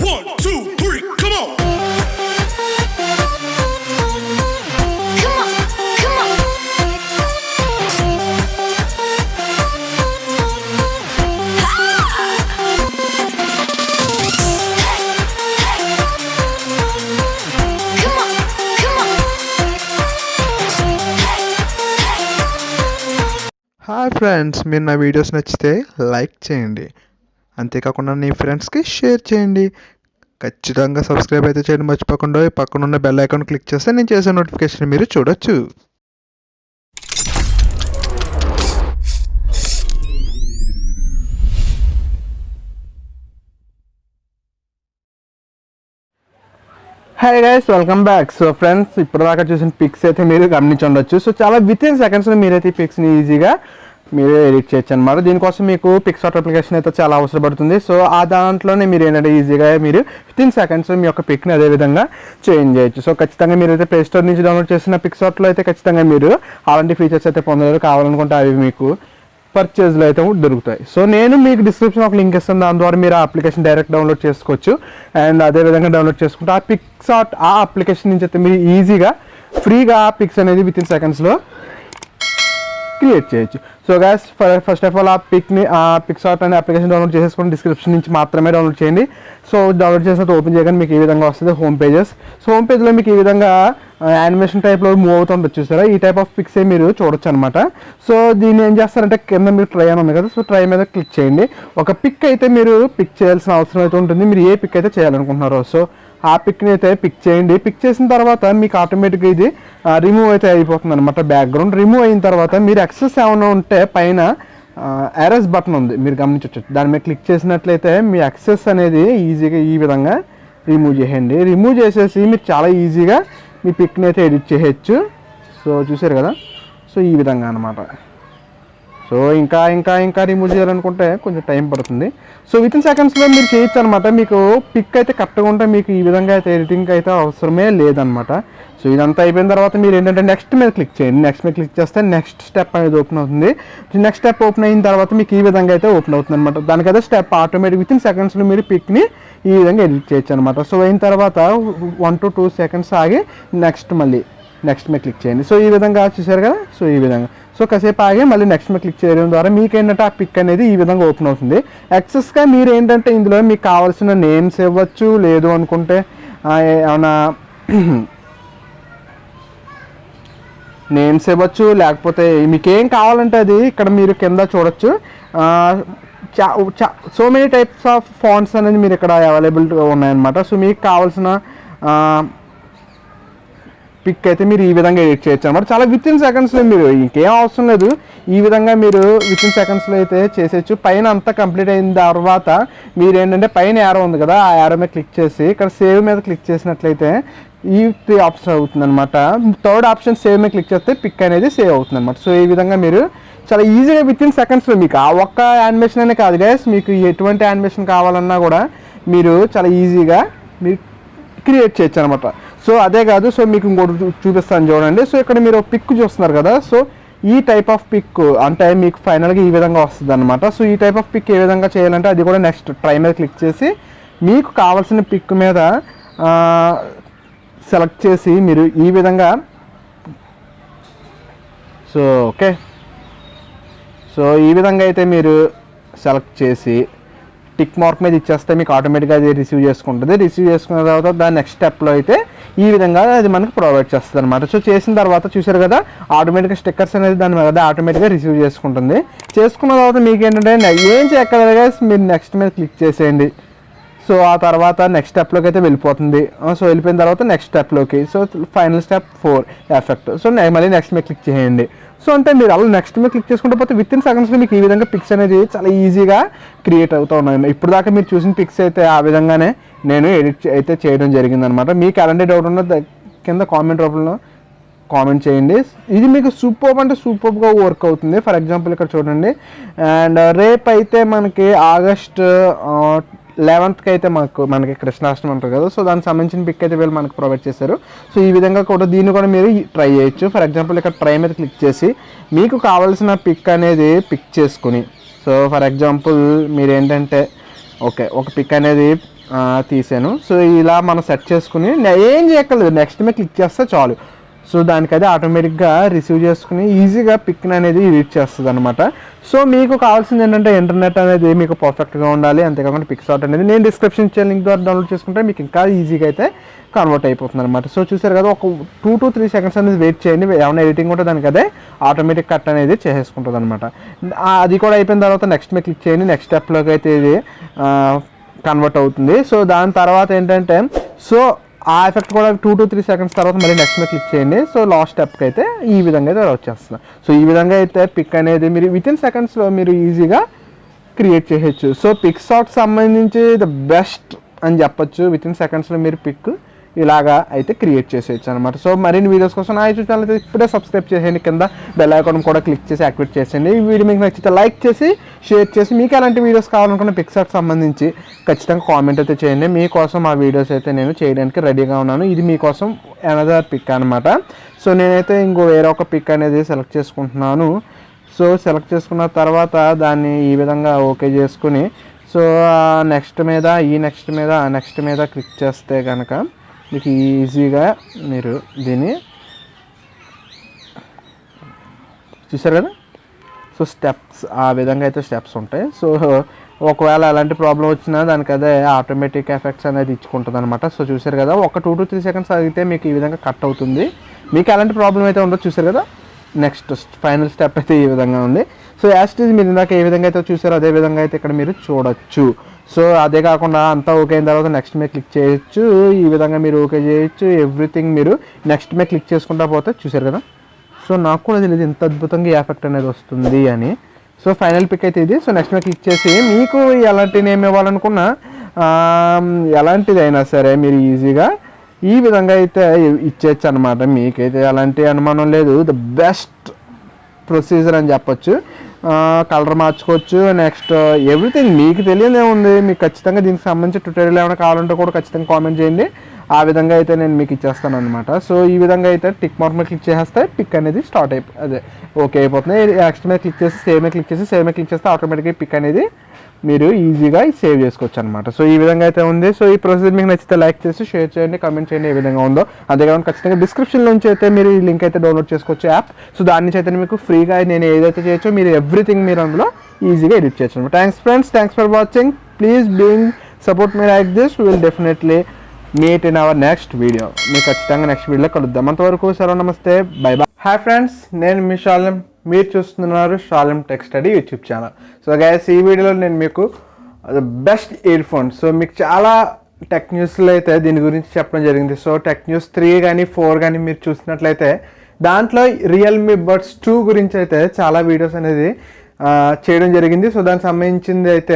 1, 2, 3, come on. Hi friends, మీరు నా videos నచ్చితే లైక్ చేయండి, అంతేకాకుండా మీ ఫ్రెండ్స్కి షేర్ చేయండి. ఖచ్చితంగా సబ్స్క్రైబ్ అయితే చేయండి మర్చిపోకుండా. పక్కన ఉన్న బెల్ ఐకాన్ క్లిక్ చేస్తే నేను చేసే నోటిఫికేషన్ మీరు చూడొచ్చు. Hi guys, welcome back. So friends, ఇప్పుడు దాకా చూసిన పిక్స్ అయితే మీరు గమనించి ఉండొచ్చు. సో చాలా విత్ ఇన్ సెకండ్స్లో మీరైతే ఈ పిక్స్ని ఈజీగా మీరే ఎడిట్ చేయొచ్చు అనమాట. దీనికోసం మీకు పిక్సార్ట్ అప్లికేషన్ అయితే చాలా అవసరపడుతుంది. సో ఆ దాంట్లోనే మీరు ఏంటంటే ఈజీగా మీరు విత్ ఇన్ సెకండ్స్లో మీ యొక్క పిక్ని అదే విధంగా చేంజ్ చేయొచ్చు. సో ఖచ్చితంగా మీరైతే ప్లే స్టోర్ నుంచి డౌన్లోడ్ చేసిన పిక్సార్ట్లో అయితే ఖచ్చితంగా మీరు అలాంటి ఫీచర్స్ అయితే పొందలేరు. కావాలనుకుంటే అవి మీకు పర్చేజ్లో అయితే దొరుకుతాయి. సో నేను మీకు డిస్క్రిప్షన్ ఒక లింక్ ఇస్తాను, దాని ద్వారా మీరు ఆ అప్లికేషన్ డైరెక్ట్ డౌన్లోడ్ చేసుకోవచ్చు. అండ్ అదేవిధంగా డౌన్లోడ్ చేసుకుంటే ఆ పిక్సార్ట్ ఆ అప్లికేషన్ నుంచి అయితే మీరు ఈజీగా ఫ్రీగా ఆ పిక్స్ అనేది విత్ ఇన్ సెకండ్స్లో క్రియేట్ చేయొచ్చు. So guys, first of all ఆ పిక్సార్ట్ అనే అప్లికేషన్ డౌన్లోడ్ చేసేసుకుని డిస్క్రిప్షన్ నుంచి మాత్రమే డౌన్లోడ్ చేయండి. సో డౌన్లోడ్ చేసినట్టు ఓపెన్ చేయగానే మీకు ఈ విధంగా వస్తుంది హోమ్ పేజెస్. సో హోమ్ పేజ్లో మీకు ఈ విధంగా యానిమేషన్ టైప్లో మూవ్ అవుతుండొచ్చు, చూస్తారా? ఈ టైప్ ఆఫ్ పిక్సే మీరు చూడొచ్చు అనమాట. సో దీన్ని ఏం చేస్తారంటే కింద మీరు ట్రై అని ఉంది కదా, సో ట్రై మీద క్లిక్ చేయండి. ఒక పిక్ అయితే మీరు పిక్ చేయాల్సిన అవసరం అయితే ఉంటుంది. మీరు ఏ పిక్ అయితే చేయాలనుకుంటున్నారో సో ఆ పిక్ని అయితే పిక్ చేయండి. పిక్ చేసిన తర్వాత మీకు ఆటోమేటిక్గా ఇది రిమూవ్ అయితే అయిపోతుంది అనమాట. బ్యాక్గ్రౌండ్ రిమూవ్ అయిన తర్వాత మీరు ఎక్సెస్ ఏమైనా ఉంటే పైన ఎరేజ్ బటన్ ఉంది, మీరు గమనించవచ్చు. దాని మీద క్లిక్ చేసినట్లయితే మీ ఎక్సెస్ అనేది ఈజీగా ఈ విధంగా రిమూవ్ చేయండి. రిమూవ్ చేసేసి మీరు చాలా ఈజీగా మీ పిక్ని అయితే ఎడిట్ చేయొచ్చు. సో చూసారు కదా, సో ఈ విధంగా అనమాట. సో ఇంకా ఇంకా ఇంకా రిమూవ్ చేయాలనుకుంటే కొంచెం టైం పడుతుంది. సో విత్ ఇన్ సెకండ్స్లో మీరు చేయొచ్చు అనమాట. మీకు పిక్ అయితే కరెక్ట్గా ఉంటే మీకు ఈ విధంగా అయితే ఎడిటింగ్ అయితే అవసరమే లేదనమాట. సో ఇదంతా అయిపోయిన తర్వాత మీరు ఏంటంటే నెక్స్ట్ మీద క్లిక్ చేయండి. నెక్స్ట్ మీద క్లిక్ చేస్తే నెక్స్ట్ స్టెప్ అనేది ఓపెన్ అవుతుంది. నెక్స్ట్ స్టెప్ ఓపెన్ అయిన తర్వాత మీకు ఈ విధంగా అయితే ఓపెన్ అవుతుంది అనమాట. దానికైతే స్టెప్ ఆటోమేటిక్ విత్ ఇన్ సెకండ్స్లో మీరు పిక్ని ఈ విధంగా ఎడిట్ చేయొచ్చు అనమాట. సో అయిన తర్వాత 1 to 2 seconds ఆగి మళ్ళీ నెక్స్ట్ మీద క్లిక్ చేయండి. సో ఈ విధంగా చూసారు కదా, సో ఈ విధంగా. సో కాసేపు ఆగి మళ్ళీ నెక్స్ట్ మీద క్లిక్ చేయడం ద్వారా మీకు ఏంటంటే ఆ పిక్ అనేది ఈ విధంగా ఓపెన్ అవుతుంది. ఎక్సెస్గా మీరు ఏంటంటే ఇందులో మీకు కావాల్సిన నేమ్స్ ఇవ్వచ్చు, లేదు అనుకుంటే ఏమైనా నేమ్స్ ఇవ్వచ్చు, లేకపోతే మీకు ఏం కావాలంటే అది ఇక్కడ మీరు కింద చూడొచ్చు. So many types of fonts అనేది మీరు ఇక్కడ అవైలబుల్గా ఉన్నాయన్నమాట. సో మీకు కావాల్సిన పిక్ అయితే మీరు ఈ విధంగా ఎడిట్ చేయొచ్చు అనమాట. చాలా విత్ ఇన్ సెకండ్స్లో, మీరు ఇంకేం అవసరం లేదు, ఈ విధంగా మీరు విత్ ఇన్ సెకండ్స్లో అయితే చేసేయచ్చు. పైన అంతా కంప్లీట్ అయిన తర్వాత మీరు ఏంటంటే పైన యారో ఉంది కదా, ఆ యారో మీద క్లిక్ చేసి ఇక్కడ సేవ్ మీద క్లిక్ చేసినట్లయితే ఈ 3 ఆప్షన్ అవుతుంది అనమాట. థర్డ్ ఆప్షన్ సేవ్ మీద క్లిక్ చేస్తే పిక్ అనేది సేవ్ అవుతుంది అనమాట. సో ఈ విధంగా మీరు చాలా ఈజీగా విత్ ఇన్ సెకండ్స్లో, మీకు ఆ ఒక్క యానిమేషన్ అనే కాదు గైస్, మీకు ఎటువంటి యానిమేషన్ కావాలన్నా కూడా మీరు చాలా ఈజీగా మీరు క్రియేట్ చేయొచ్చు అనమాట. సో అదే కాదు, సో మీకు ఇంకోటి చూపిస్తాను చూడండి. సో ఇక్కడ మీరు పిక్ చూస్తున్నారు కదా, సో ఈ టైప్ ఆఫ్ పిక్ అంటే మీకు ఫైనల్గా ఈ విధంగా వస్తుంది అనమాట. సో ఈ టైప్ ఆఫ్ పిక్ ఏ విధంగా చేయాలంటే అది కూడా నెక్స్ట్ ట్రై మీద క్లిక్ చేసి మీకు కావాల్సిన పిక్ మీద సెలెక్ట్ చేసి మీరు ఈ విధంగా, సో ఓకే, సో ఈ విధంగా అయితే మీరు సెలెక్ట్ చేసి టిక్ మార్క్ మీద ఇచ్చేస్తే మీకు ఆటోమేటిక్గా అది రిసీవ్ చేసుకుంటుంది. రిసీవ్ చేసుకున్న తర్వాత దాని నెక్స్ట్ స్టెప్లో అయితే ఈ విధంగా అది మనకి ప్రొవైడ్ చేస్తుంది అనమాట. సో చేసిన తర్వాత చూసారు కదా, ఆటోమేటిక్గా స్టిక్కర్స్ అనేది దాని మీద ఆటోమేటిక్గా రిసీవ్ చేసుకుంటుంది. చేసుకున్న తర్వాత మీకు ఏంటంటే ఏం చేయక్కర్లేదుగా, మీరు నెక్స్ట్ మీద క్లిక్ చేసేయండి. సో ఆ తర్వాత నెక్స్ట్ స్టెప్లోకి అయితే వెళ్ళిపోతుంది. సో వెళ్ళిపోయిన తర్వాత నెక్స్ట్ స్టెప్లోకి, so final step 4 effect. So మళ్ళీ నెక్స్ట్ మీద క్లిక్ చేయండి. సో అంటే మీరు అలా నెక్స్ట్ మీద క్లిక్ చేసుకుంటే పోతే విత్ ఇన్ సెకండ్స్లో మీకు ఈ విధంగా పిక్స్ అనేది చాలా ఈజీగా క్రియేట్ అవుతూ ఉన్నాయి. ఇప్పుడు దాకా మీరు చూసిన పిక్స్ అయితే ఆ విధంగానే నేను ఎడిట్ అయితే చేయడం జరిగిందనమాట. మీకు ఎలాంటి డౌట్ ఉన్నదో కింద కామెంట్ రూపంలో కామెంట్ చేయండి. ఇది మీకు సూపర్ అంటే సూపర్గా వర్క్ అవుతుంది. ఫర్ ఎగ్జాంపుల్ ఇక్కడ చూడండి, అండ్ రేపు అయితే మనకి ఆగస్ట్ 11th అయితే మనకి కృష్ణాష్టమి అంటారు కదా, సో దానికి సంబంధించిన పిక్ అయితే వీళ్ళు మనకు ప్రొవైడ్ చేశారు. సో ఈ విధంగా కూడా దీన్ని కూడా మీరు ట్రై చేయొచ్చు. ఫర్ ఎగ్జాంపుల్ ఇక్కడ ట్రై మీద క్లిక్ చేసి మీకు కావాల్సిన పిక్ అనేది పిక్ చేసుకుని, సో ఫర్ ఎగ్జాంపుల్ మీరు ఏంటంటే ఓకే ఒక పిక్ అనేది తీసాను. సో ఇలా మనం సెట్ చేసుకుని ఏం చేయక్కర్లేదు, నెక్స్ట్ మీద క్లిక్ చేస్తే చాలు. సో దానికైతే ఆటోమేటిక్గా రిసీవ్ చేసుకుని ఈజీగా పిక్ని అనేది ఎడిట్ చేస్తుంది అనమాట. సో మీకు కావాల్సింది ఏంటంటే ఇంటర్నెట్ అనేది మీకు పర్ఫెక్ట్గా ఉండాలి. అంతేకాకుండా పిక్సార్ట్ అనేది నేను డిస్క్రిప్షన్ ఇచ్చే లింక్ ద్వారా డౌన్లోడ్ చేసుకుంటే మీకు ఇంకా ఈజీగా అయితే కన్వర్ట్ అయిపోతుంది అనమాట. సో చూసారు కదా, ఒక 2 to 3 seconds అనేది వెయిట్ చేయండి. ఏమైనా ఎడిటింగ్ ఉంటే దానికి అదే ఆటోమేటిక్ కట్ అనేది చేసేసుకుంటుంది అనమాట. అది కూడా అయిపోయిన తర్వాత నెక్స్ట్ మీద క్లిక్ చేయండి. నెక్స్ట్ స్టెప్లోకి అయితే ఇది కన్వర్ట్ అవుతుంది. సో దాని తర్వాత ఏంటంటే సో ఆ ఎఫెక్ట్ కూడా 2 to 3 seconds తర్వాత మళ్ళీ నెక్స్ట్ మీద క్లిక్ చేయండి. సో లాస్ట్ స్టెప్కి అయితే ఈ విధంగా అయితే వచ్చేస్తుంది. సో ఈ విధంగా అయితే పిక్ అనేది మీరు వితిన్ సెకండ్స్లో మీరు ఈజీగా క్రియేట్ చేయొచ్చు. సో పిక్సార్ట్ సంబంధించి ద బెస్ట్ అని చెప్పొచ్చు. వితిన్ సెకండ్స్లో మీరు పిక్ ఇలాగా అయితే క్రియేట్ చేసేయచ్చు అనమాట. సో మరిన్ని వీడియోస్ కోసం నా యూట్యూబ్ ఛానల్ అయితే ఇప్పుడే సబ్స్క్రైబ్ చేసేయండి. కింద బెల్ ఐకాన్ కూడా క్లిక్ చేసి యాక్టివేట్ చేసేయండి. ఈ వీడియో మీకు నచ్చితే లైక్ చేసి షేర్ చేసి మీకు ఎలాంటి వీడియోస్ కావాలనుకున్న పిక్సార్ట్ సంబంధించి ఖచ్చితంగా కామెంట్ అయితే చేయండి. మీకోసం ఆ వీడియోస్ అయితే నేను చేయడానికి రెడీగా ఉన్నాను. ఇది మీకోసం అనదర్ పిక్ అనమాట. సో నేనైతే ఇంకో వేరే ఒక పిక్ అనేది సెలెక్ట్ చేసుకుంటున్నాను. సో సెలెక్ట్ చేసుకున్న తర్వాత దాన్ని ఈ విధంగా ఓకే చేసుకుని సో నెక్స్ట్ మీద క్లిక్ చేస్తే కనుక మీకు ఈజీగా మీరు దీన్ని చూసారు కదా. సో స్టెప్స్ ఆ విధంగా అయితే స్టెప్స్ ఉంటాయి. సో ఒకవేళ అలాంటి ప్రాబ్లం వచ్చినా దానికి అదే ఆటోమేటిక్ ఎఫెక్ట్స్ అనేది ఇచ్చుకుంటుంది అనమాట. సో చూసారు కదా, ఒక 2 to 3 seconds అయితే మీకు ఈ విధంగా కట్ అవుతుంది. మీకు ఎలాంటి ప్రాబ్లం అయితే ఉండదు. చూసారు కదా, నెక్స్ట్ ఫైనల్ స్టెప్ అయితే ఈ విధంగా ఉంది. సో యాస్టీజ్ మీరు ఇందాక ఏ విధంగా అయితే చూసారో అదే విధంగా అయితే ఇక్కడ మీరు చూడొచ్చు. సో అదే కాకుండా అంతా ఓకే అయిన తర్వాత నెక్స్ట్ మీద క్లిక్ చేయొచ్చు. ఈ విధంగా మీరు ఓకే చేయొచ్చు. ఎవ్రీథింగ్ మీరు నెక్స్ట్ మీద క్లిక్ చేసుకుంటా పోతే చూసారు కదా. సో నాకు కూడా తెలియదు ఇంత అద్భుతంగా ఈ ఎఫెక్ట్ అనేది వస్తుంది అని. సో ఫైనల్ పిక్ అయితే ఇది. సో నెక్స్ట్ మీద క్లిక్ చేసి మీకు ఎలాంటి నేమ్ ఇవ్వాలనుకున్నా ఎలాంటిదైనా సరే మీరు ఈజీగా ఈ విధంగా అయితే ఇచ్చేయచ్చు అనమాట. మీకైతే ఎలాంటి అనుమానం లేదు. ద బెస్ట్ ప్రొసీజర్ అని చెప్పొచ్చు. కలర్ మార్చుకోవచ్చు. నెక్స్ట్ ఎవ్రీథింగ్ మీకు తెలియదే ఉంది. మీకు ఖచ్చితంగా దీనికి సంబంధించి ట్యూటోరియల్ ఏమైనా కావాలంటే కూడా ఖచ్చితంగా కామెంట్ చేయండి. ఆ విధంగా అయితే నేను మీకు ఇచ్చేస్తాను అనమాట. సో ఈ విధంగా అయితే టిక్ మార్క్ మీద క్లిక్ చేస్తే పిక్ అనేది స్టార్ట్ అదే ఓకే అయిపోతుంది. నెక్స్ట్ మీద క్లిక్ చేసి సేవ్ మీద క్లిక్ చేస్తే ఆటోమేటిక్గా పిక్ అనేది మీరు ఈజీగా సేవ్ చేసుకోవచ్చు అనమాట. సో ఈ విధంగా అయితే ఉంది. సో ఈ ప్రొసీజర్ మీకు నచ్చితే లైక్ చేసి షేర్ చేయండి, కామెంట్ చేయండి ఏ విధంగా ఉందో. అంతేకాకుండా ఖచ్చితంగా డిస్క్రిప్షన్ నుంచి అయితే మీరు ఈ లింక్ అయితే డౌన్లోడ్ చేసుకోవచ్చు యాప్. సో దాని నుంచి అయితే మీకు ఫ్రీగా నేను ఏదైతే చేయొచ్చో మీరు ఎవ్రీథింగ్ మీరు అందులో ఈజీగా ఎడిట్ చేయొచ్చు అనమాట. Thanks friends, thanks for watching. Please being support me like this. We will definitely meet in our next video. మీకు ఖచ్చితంగా నెక్స్ట్ వీడియోలో కలుద్దాం. అంతవరకు సెలవు, నమస్తే, బై బాయ్. హాయ్ ఫ్రెండ్స్, నేను మీ షాలెం. మీరు చూస్తున్నారు Shalem tech study YouTube channel. So guys, ఈ వీడియోలో నేను మీకు బెస్ట్ ఇయర్ ఫోన్స్, సో మీకు చాలా టెక్ న్యూస్లో అయితే దీని గురించి చెప్పడం జరిగింది. సో టెక్ న్యూస్ 3 కానీ 4 కానీ మీరు చూసినట్లయితే దాంట్లో రియల్మీ బడ్స్ 2 గురించి అయితే చాలా వీడియోస్ అనేది చేయడం జరిగింది. సో దానికి సంబంధించింది అయితే